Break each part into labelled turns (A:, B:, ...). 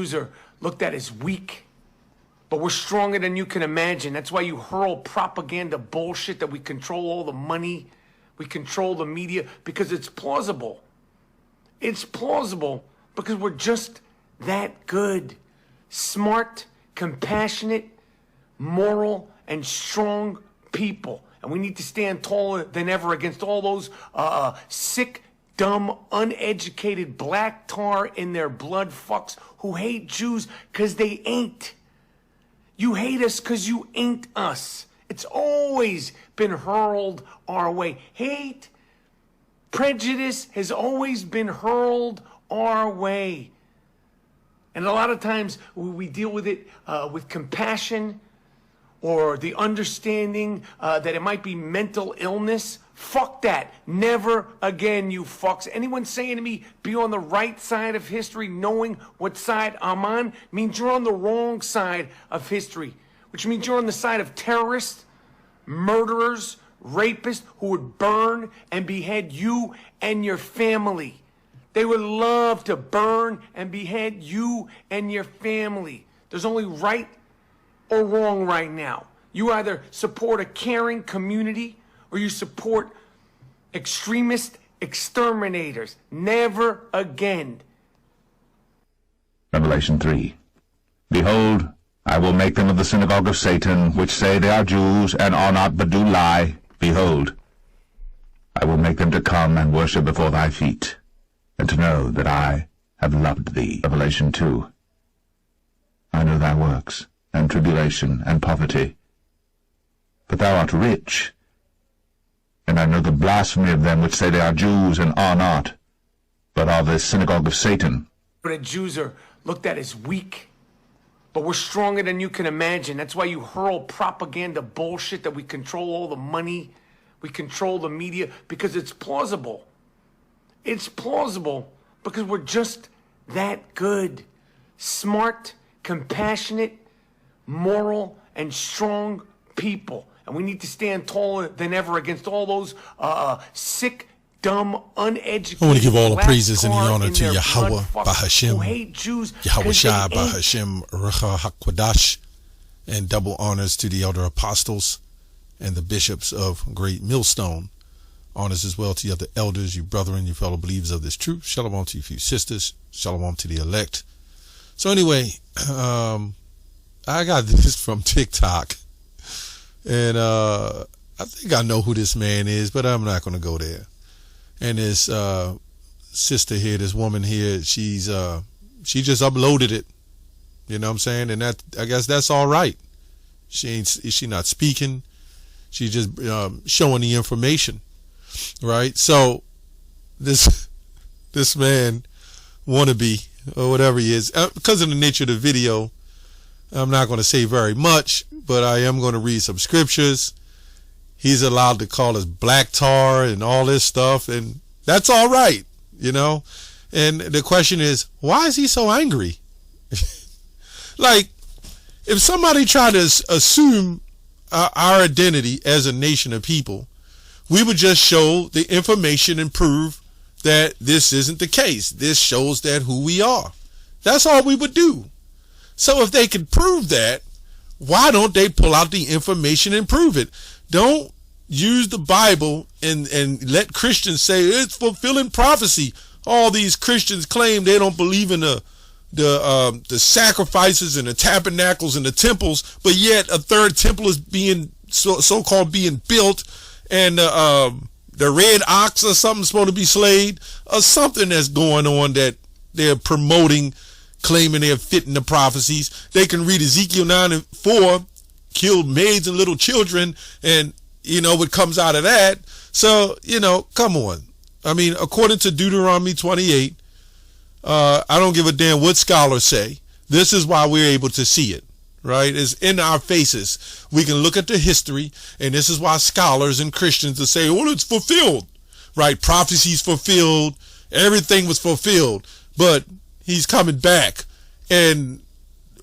A: Jews are looked at as weak, but we're stronger than you can imagine. That's why you hurl propaganda bullshit that we control all the money, we control the media, because it's plausible. It's plausible because we're just that good. Smart, compassionate, moral, and strong people. And we need to stand taller than ever against all those sick, dumb, uneducated, black tar in their blood fucks who hate Jews because they ain't. You hate us because you ain't us. It's always been hurled our way. Hate, prejudice has always been hurled our way. And a lot of times we deal with it with compassion or the understanding that it might be mental illness. Fuck that. Never again, you fucks. Anyone saying to me, be on the right side of history, knowing what side I'm on, means you're on the wrong side of history, which means you're on the side of terrorists, murderers, rapists who would burn and behead you and your family. They would love to burn and behead you and your family. There's only right or wrong right now. You either support a caring community or you support extremist exterminators. Never again.
B: Revelation 3. Behold, I will make them of the synagogue of Satan, which say they are Jews, and are not, but do lie. Behold, I will make them to come and worship before thy feet, and to know that I have loved thee. Revelation 2. I know thy works, and tribulation, and poverty. But thou art rich, and I know the blasphemy of them which say they are Jews, and are not, but are the synagogue of Satan.
A: The Jews are looked at as weak, but we're stronger than you can imagine. That's why you hurl propaganda bullshit that we control all the money, we control the media, because it's plausible. It's plausible because we're just that good. Smart, compassionate, moral, and strong people. And we need to stand taller than ever against all those sick, dumb, uneducated.
C: I want to give all the praises and the honor to Yahweh
A: Bahashem,
C: Yahweh Shai Bahashem Recha HaKwadash, and double honors to the elder apostles and the bishops of Great Millstone. Honors as well to the other elders, you brethren, you fellow believers of this truth. Shalom to you few sisters. Shalom to the elect. So anyway, I got this from TikTok. And I think I know who this man is, but I'm not going to go there. And this sister here, this woman here, she just uploaded it. You know what I'm saying? And that, I guess that's all right. She not speaking. She just showing the information. Right? So this man, wannabe, or whatever he is, because of the nature of the video, I'm not going to say very much, but I am going to read some scriptures. He's allowed to call us black tar and all this stuff, and that's all right, you know. And the question is, why is he so angry? Like, if somebody tried to assume our identity as a nation of people, we would just show the information and prove that this isn't the case. This shows that who we are. That's all we would do. So if they can prove that, why don't they pull out the information and prove it? Don't use the Bible and let Christians say it's fulfilling prophecy. All these Christians claim they don't believe in the sacrifices and the tabernacles and the temples, but yet a third temple is being so-called being built, and the red ox or something supposed to be slayed, or something that's going on that they're promoting, claiming they're fitting the prophecies. They can read Ezekiel 9:4, killed maids and little children, and you know what comes out of that. So, you know, come on. I mean, according to Deuteronomy 28, I don't give a damn what scholars say. This is why we're able to see it, right? It's in our faces. We can look at the history, and this is why scholars and Christians will say, oh, it's fulfilled, right? Prophecies fulfilled. Everything was fulfilled, but he's coming back, and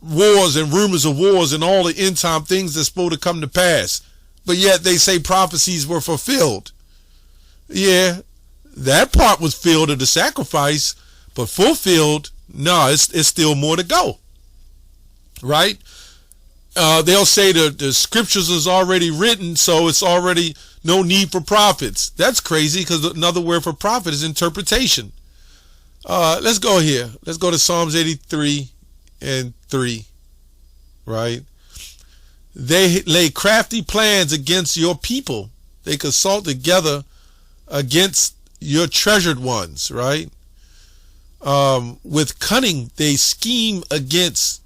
C: wars and rumors of wars and all the end time things that's supposed to come to pass. But yet they say prophecies were fulfilled. Yeah, that part was filled of the sacrifice, but fulfilled, No, it's still more to go. Right? They'll say the scriptures is already written, so it's already no need for prophets. That's crazy, because another word for prophet is interpretation. Let's go here. Let's go to Psalms 83 and 3. Right? They lay crafty plans against your people. They consult together against your treasured ones. Right? With cunning, they scheme against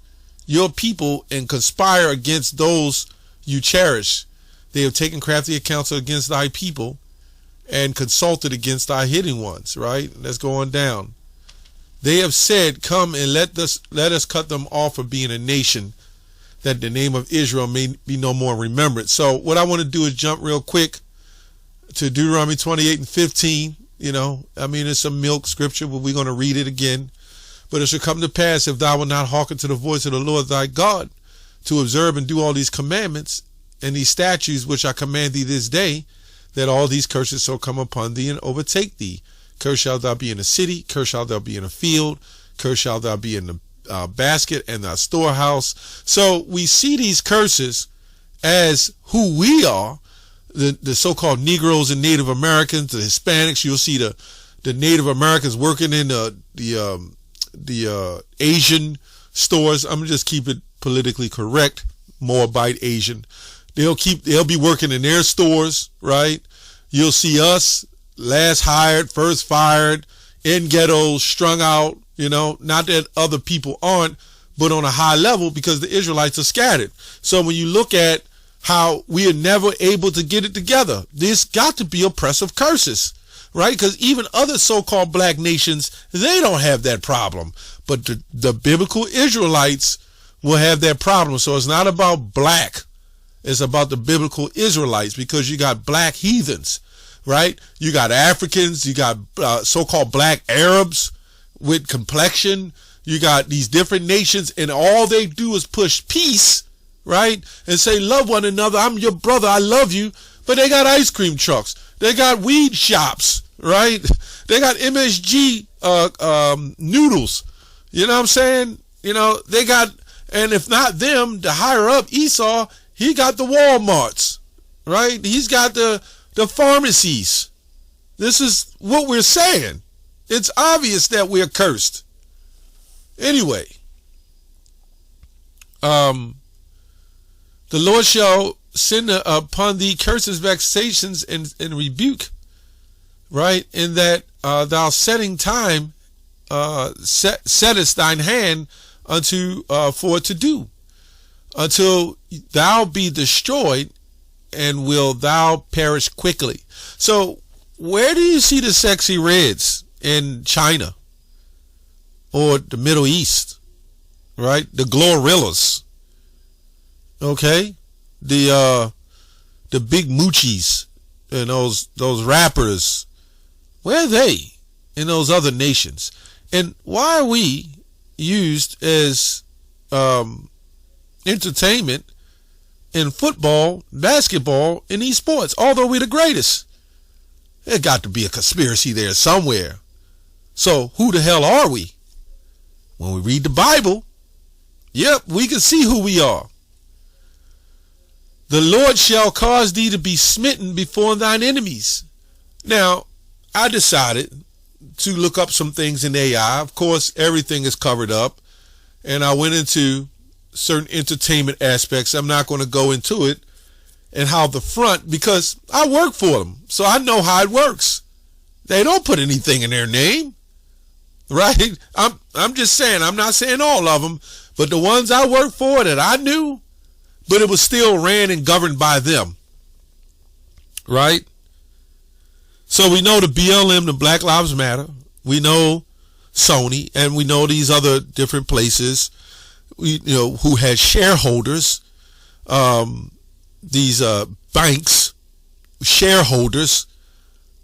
C: your people and conspire against those you cherish. They have taken crafty counsel against thy people and consulted against thy hidden ones. Right? Let's go on down. They have said, come and let us cut them off for being a nation, that the name of Israel may be no more remembered. So what I want to do is jump real quick to Deuteronomy 28 and 15. It's a milk scripture, but we're going to read it again. But it shall come to pass, if thou wilt not hearken to the voice of the Lord thy God, to observe and do all these commandments and these statutes which I command thee this day, that all these curses shall come upon thee and overtake thee. Cursed shalt thou be in the city, cursed shalt thou be in the field, cursed shalt thou be in the basket and thy storehouse. So we see these curses as who we are, the so-called Negroes and Native Americans, the Hispanics. You'll see the Native Americans working in the Asian stores. I'm gonna just keep it politically correct. Moabite Asian. They'll be working in their stores, right? You'll see us last hired, first fired, in ghettos, strung out. Not that other people aren't, but on a high level, because the Israelites are scattered. So when you look at how we are never able to get it together, there's got to be oppressive curses. Right? Because even other so-called black nations, they don't have that problem. But the biblical Israelites will have that problem. So it's not about black. It's about the biblical Israelites, because you got black heathens, right? You got Africans. You got so-called black Arabs with complexion. You got these different nations, and all they do is push peace, right? And say, love one another. I'm your brother. I love you. But they got ice cream trucks. They got weed shops, right? They got MSG noodles. You know what I'm saying? They got, and if not them, the higher up Esau, he got the Walmarts, right? He's got the pharmacies. This is what we're saying. It's obvious that we're cursed. Anyway, the Lord shall send upon thee curses, vexations, and rebuke, right? In that thou setting time settest thine hand unto for to do, until thou be destroyed, and will thou perish quickly. So where do you see the sexy reds in China or the Middle East, right? The Glorillas, okay? The big moochies and those rappers, where are they in those other nations? And why are we used as entertainment in football, basketball, and these sports, although we're the greatest? There got to be a conspiracy there somewhere. So who the hell are we? When we read the Bible, yep, we can see who we are. The Lord shall cause thee to be smitten before thine enemies. Now, I decided to look up some things in AI. Of course, everything is covered up. And I went into certain entertainment aspects. I'm not going to go into it. And how the front, because I work for them, so I know how it works. They don't put anything in their name, right? I'm just saying, I'm not saying all of them, but the ones I work for that I knew, but it was still ran and governed by them, right? So we know the BLM, the Black Lives Matter. We know Sony, and we know these other different places, who had shareholders, these banks, shareholders.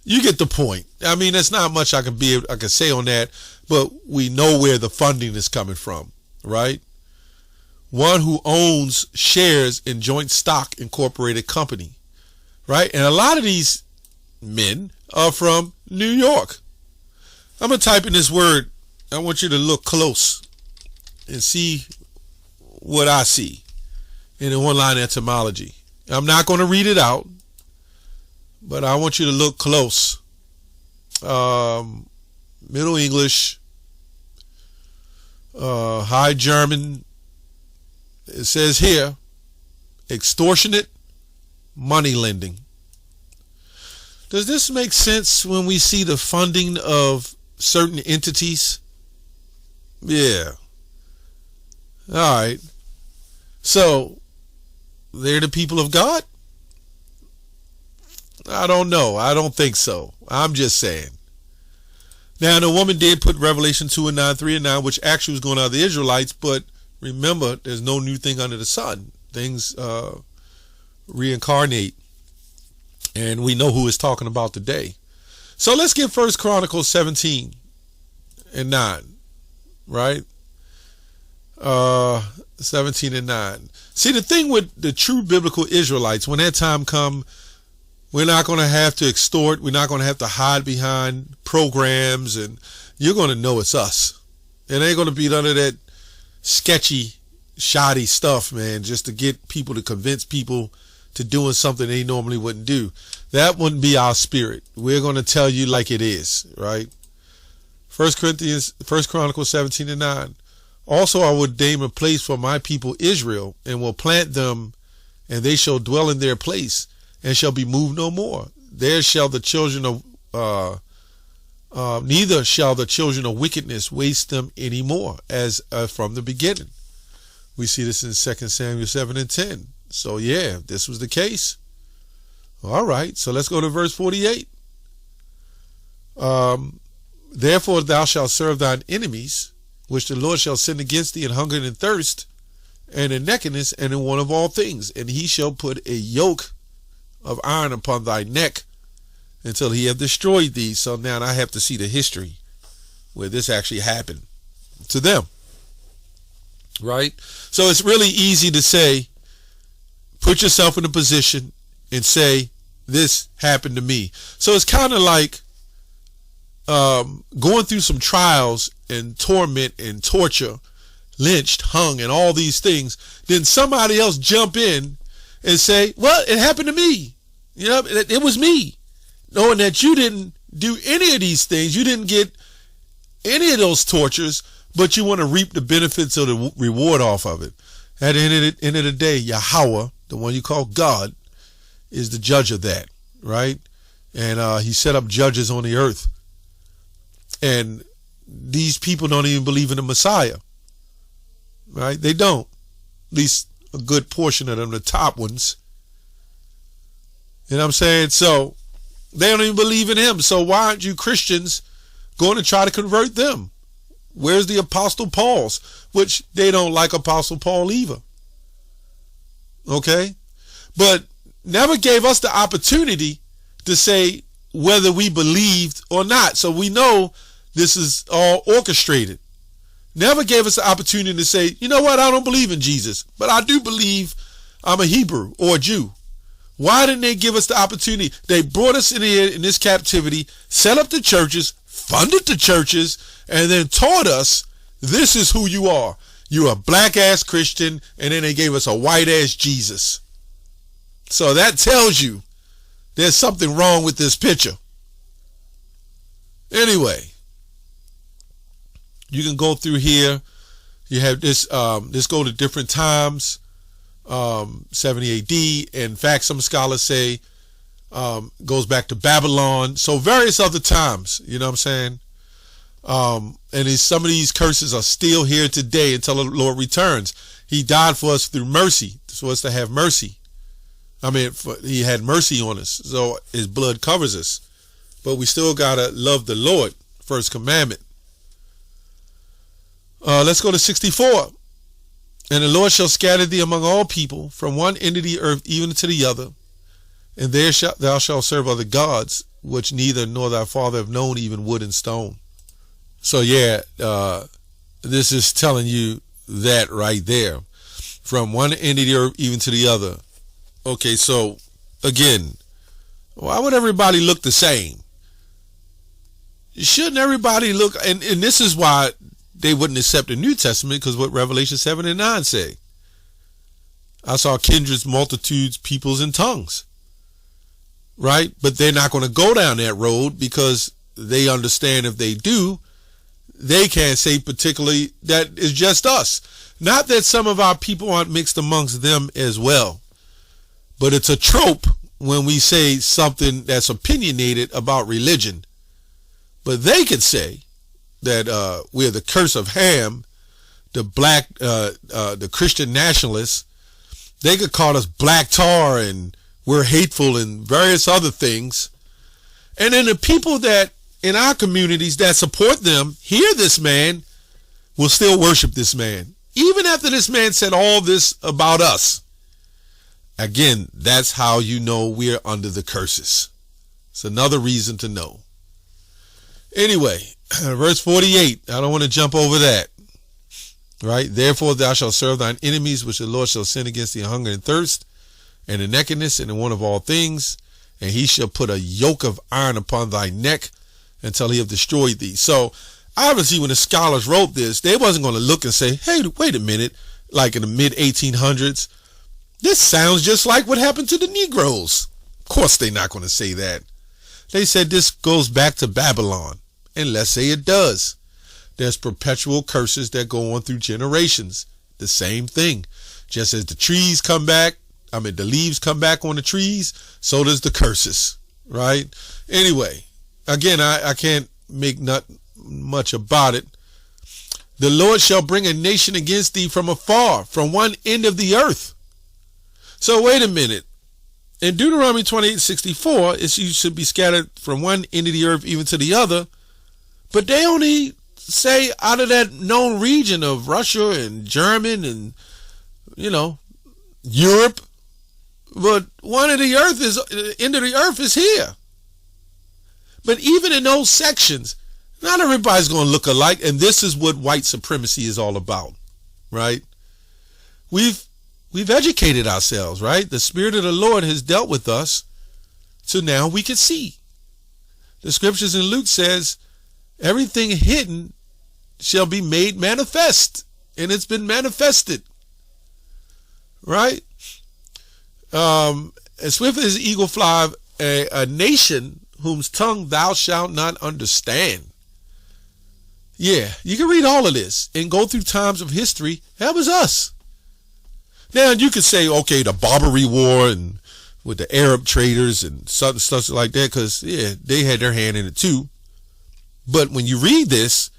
C: You get the point. I mean, there's not much I can say on that, but we know where the funding is coming from, right? One who owns shares in Joint Stock Incorporated Company, right? And a lot of these men are from New York. I'm going to type in this word I want you to look close and see what I see in the one-line etymology. I'm not going to read it out, but I want you to look close. Middle English, High German. It says here, extortionate money lending. Does this make sense when we see the funding of certain entities? Yeah. All right. So, they're the people of God? I don't know. I don't think so. I'm just saying. Now, the woman did put Revelation 2 and 9, 3 and 9, which actually was going out of the Israelites, but remember, there's no new thing under the sun. Things reincarnate, and we know who it's talking about today. So let's get 1 Chronicles 17 and 9, right? 17 and 9. See, the thing with the true biblical Israelites, when that time come, we're not going to have to extort. We're not going to have to hide behind programs, and you're going to know it's us. It ain't going to be none of that sketchy, shoddy stuff, man, just to get people to convince people to doing something they normally wouldn't do. That wouldn't be our spirit. We're going to tell you like it is, right? 1 Chronicles 17 and 9. Also, I will ordain a place for my people Israel, and will plant them, and they shall dwell in their place, and shall be moved no more. There shall the children of neither shall the children of wickedness waste them any more, as from the beginning. We see this in 2 Samuel 7 and 10. So yeah, this was the case. All right, so let's go to verse 48. Therefore thou shalt serve thine enemies, which the Lord shall send against thee in hunger and in thirst, and in nakedness, and in want of all things. And he shall put a yoke of iron upon thy neck until he have destroyed thee. So now I have to see the history where this actually happened to them, right? So it's really easy to say, put yourself in a position and say, this happened to me. So it's kind of like going through some trials and torment and torture, lynched, hung, and all these things. Then somebody else jump in and say, well, it happened to me. You know, it was me. Knowing that you didn't do any of these things, you didn't get any of those tortures, but you want to reap the benefits of the reward off of it. At the end of the day, Yahweh, the one you call God, is the judge of that, right? And he set up judges on the earth. And these people don't even believe in the Messiah, right? They don't. At least a good portion of them, the top ones. You know what I'm saying? So they don't even believe in him. So why aren't you Christians going to try to convert them? Where's the Apostle Paul's? Which they don't like Apostle Paul either. Okay? But never gave us the opportunity to say whether we believed or not. So we know this is all orchestrated. Never gave us the opportunity to say, you know what, I don't believe in Jesus, but I do believe I'm a Hebrew or a Jew. Why didn't they give us the opportunity? They brought us in here in this captivity, set up the churches, funded the churches, and then taught us this is who you are. You're a black-ass Christian, and then they gave us a white-ass Jesus. So that tells you there's something wrong with this picture. Anyway, you can go through here. You have this, let's go to different times. 70 AD. In fact, some scholars say goes back to Babylon. So various other times, you know what I'm saying? And some of these curses are still here today until the Lord returns. He died for us through mercy, for us to have mercy. I mean, he had mercy on us, so his blood covers us. But we still gotta love the Lord, first commandment. Let's go to 64. And the Lord shall scatter thee among all people, from one end of the earth even to the other. And there thou shalt serve other gods, which neither nor thy father have known, even wood and stone. So yeah, this is telling you that right there. From one end of the earth even to the other. Okay, so again, why would everybody look the same? shouldn't everybody look, and this is why they wouldn't accept the New Testament, because what Revelation 7 and 9 say. I saw kindreds, multitudes, peoples, and tongues. Right? But they're not going to go down that road because they understand if they do, they can't say particularly that it's just us. Not that some of our people aren't mixed amongst them as well. But it's a trope when we say something that's opinionated about religion. But they could say that we're the curse of Ham, the Christian nationalists. They could call us black tar and we're hateful and various other things. And then the people that in our communities that support them hear this man will still worship this man. Even after this man said all this about us. Again, that's how you know we're under the curses. It's another reason to know. Anyway, verse 48. I don't want to jump over that. Right? Therefore thou shalt serve thine enemies, which the Lord shall send against thee, hunger and thirst, and the nakedness, and the want of all things. And he shall put a yoke of iron upon thy neck until he have destroyed thee. So obviously when the scholars wrote this, they wasn't going to look and say, hey, wait a minute, like in the mid 1800s, this sounds just like what happened to the Negroes. Of course they're not going to say that. They said this goes back to Babylon. And let's say it does. There's perpetual curses that go on through generations. The same thing. Just as the trees come back, the leaves come back on the trees, so does the curses, right? Anyway, again, I can't make not much about it. The Lord shall bring a nation against thee from afar, from one end of the earth. So wait a minute. In Deuteronomy 28:64, you should be scattered from one end of the earth even to the other. But they only say out of that known region of Russia and German and, Europe. But one of the end of the earth is here. But even in those sections, not everybody's going to look alike. And this is what white supremacy is all about, right? We've educated ourselves, right? The Spirit of the Lord has dealt with us. So now we can see. The scriptures in Luke says, everything hidden shall be made manifest. And it's been manifested. Right? As swift as an eagle fly, a nation whose tongue thou shalt not understand. Yeah, you can read all of this and go through times of history. That was us. Now you could say, okay, the Barbary War and with the Arab traders and stuff like that, because they had their hand in it too. But when you read this,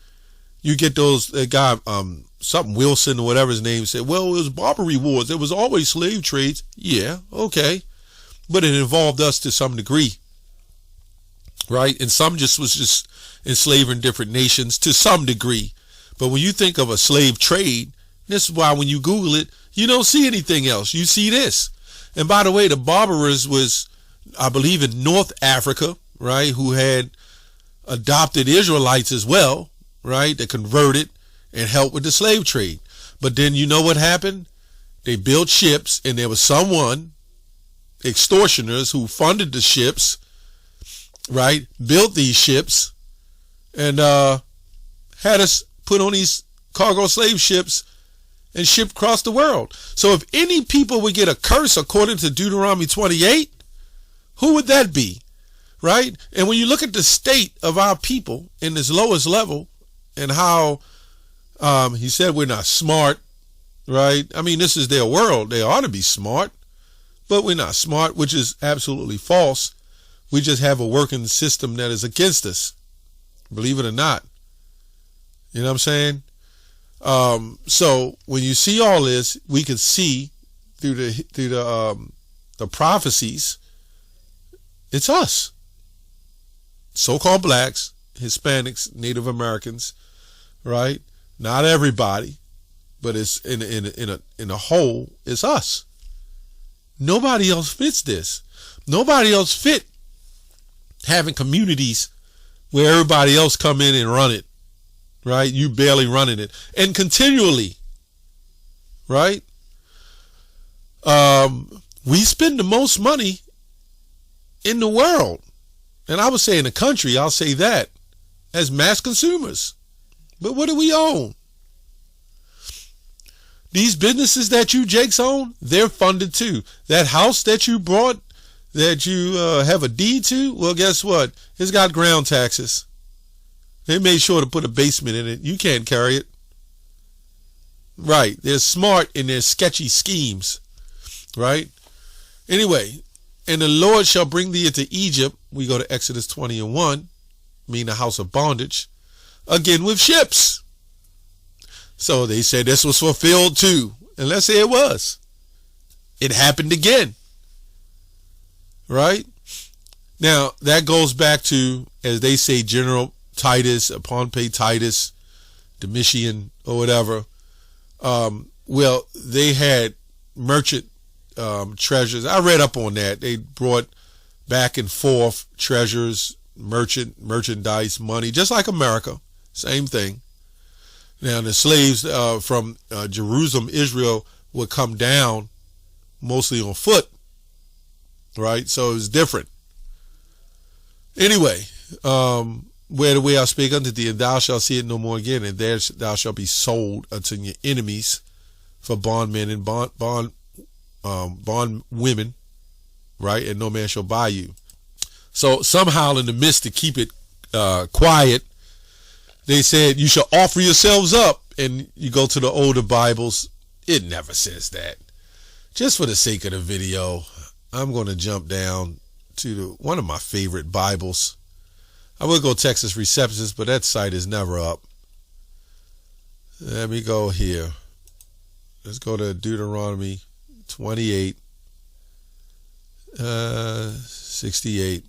C: you get those guy, something Wilson or whatever his name said, well, it was Barbary Wars. There was always slave trades. Yeah, okay. But it involved us to some degree. Right? And some was just enslaving different nations to some degree. But when you think of a slave trade, this is why when you Google it, you don't see anything else. You see this. And by the way, the Barbarers was, I believe, in North Africa, right, who had adopted Israelites as well, right, that converted and helped with the slave trade. But then you know what happened? They built ships, and there was someone, extortioners, who funded the ships, right, built these ships, and had us put on these cargo slave ships and ship across the world. So if any people would get a curse according to Deuteronomy 28, who would that be? Right? And when you look at the state of our people in this lowest level and how he said we're not smart, right? I mean, this is their world. They ought to be smart, but we're not smart, which is absolutely false. We just have a working system that is against us, believe it or not. You know what I'm saying? So when you see all this, we can see through the prophecies, it's us, so-called blacks, Hispanics, Native Americans, right? Not everybody, but it's in a whole, it's us. Nobody else fits this. Nobody else fit having communities where everybody else come in and run it. Right? You barely running it. And continually. Right? We spend the most money in the world. And I would say in the country, I'll say that. as mass consumers. But what do we own? These businesses that you Jakes own, they're funded too. That house that you bought, that you have a deed to, well, guess what? It's got ground taxes. They made sure to put a basement in it. You can't carry it. Right. They're smart in their sketchy schemes. Right? Anyway, and the Lord shall bring thee into Egypt. We go to Exodus 20:1, mean the house of bondage, again with ships. So they said this was fulfilled too. And let's say it was. It happened again. Right? Now, that goes back to, as they say, General Titus, Pompey Titus, Domitian, or whatever. Well, they had merchant treasures. I read up on that. They brought back and forth treasures, merchandise, money, just like America. Same thing. Now, the slaves from Jerusalem, Israel, would come down mostly on foot. Right? So it was different. Anyway, where the way I speak unto thee, and thou shalt see it no more again, and there thou shalt be sold unto your enemies for bondmen and bond women, right? And no man shall buy you. So somehow in the midst to keep it quiet, they said you shall offer yourselves up. And you go to the older Bibles, it never says that. Just for the sake of the video, I'm going to jump down to one of my favorite Bibles. I will go Texas Receptions, but that site is never up. Let me go here. Let's go to Deuteronomy 28, 68.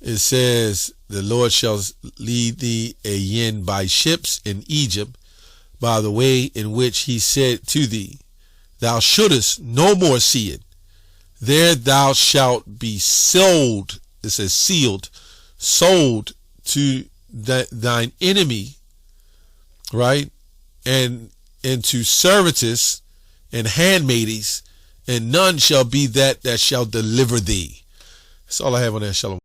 C: It says, the Lord shall lead thee again by ships in Egypt, by the way in which he said to thee, thou shouldest no more see it. There thou shalt be sold, it says sealed, sold to thine enemy, right? And to servitors and handmaids, and none shall be that shall deliver thee. That's all I have on that. Shalom.